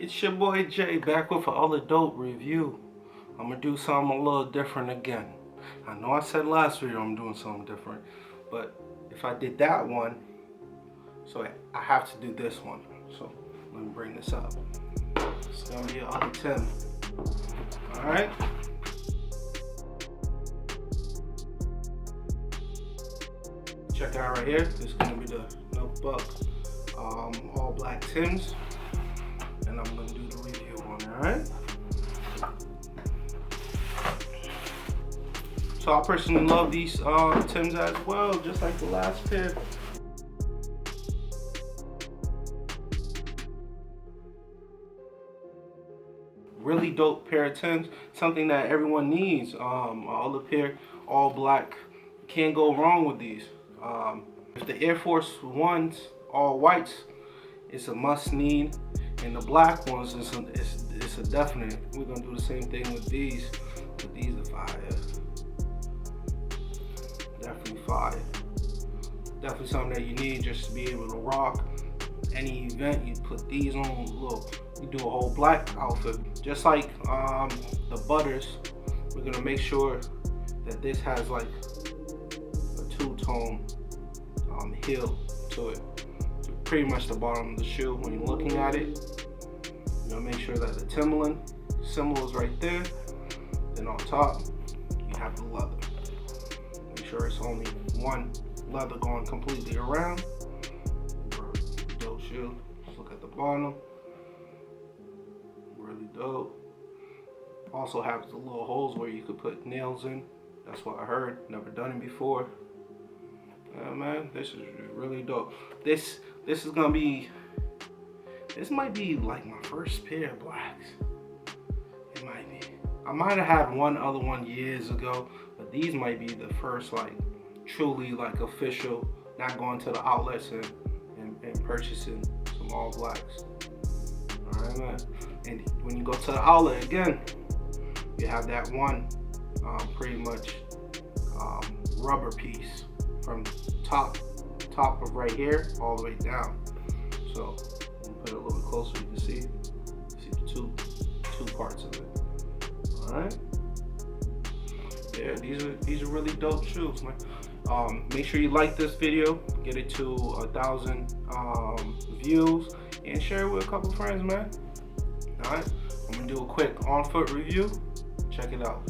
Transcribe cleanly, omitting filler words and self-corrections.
It's your boy Jay back with another dope review. I'm gonna do something a little different again. I know I said last video I'm doing something different, but if I did that one, so I have to do this one. So let me bring this up. It's gonna be another Tim. Alright? Check it out right here. This is gonna be the notebook all black Tims. And I'm gonna do the review on it, alright? So I personally love these Tims as well, just like the last pair. Really dope pair of Tims, something that everyone needs. All the pair, all black, can't go wrong with these. If the Air Force Ones, all whites, it's a must need. And the black ones, it's a definite. We're gonna do the same thing with these. But these are fire. Definitely fire. Definitely something that you need just to be able to rock any event. You put these on, look, you do a whole black outfit. Just like the butters, we're gonna make sure that this has like a two-tone heel to it. Pretty much the bottom of the shoe when you're looking at it. You know, make sure that the Timberland symbol is right there. Then on top, you have the leather. Make sure it's only one leather going completely around. Dope shoe. Just look at the bottom. Really dope. Also has the little holes where you could put nails in. That's what I heard. Never done it before. Yeah, man, this is really dope. This is gonna be, this might be like my first pair of blacks. It might be. I might have had one other one years ago, but these might be the first like truly like official, not going to the outlets and purchasing some all blacks. Alright, man. And when you go to the outlet again, you have that one pretty much rubber piece from top of right here all the way down. So put it a little bit closer, you can see the two parts of it. All right. Yeah, these are really dope shoes, man. Make sure you like this video, get it to 1,000 views, and share it with a couple friends, man. All right. I'm gonna do a quick on-foot review. Check it out.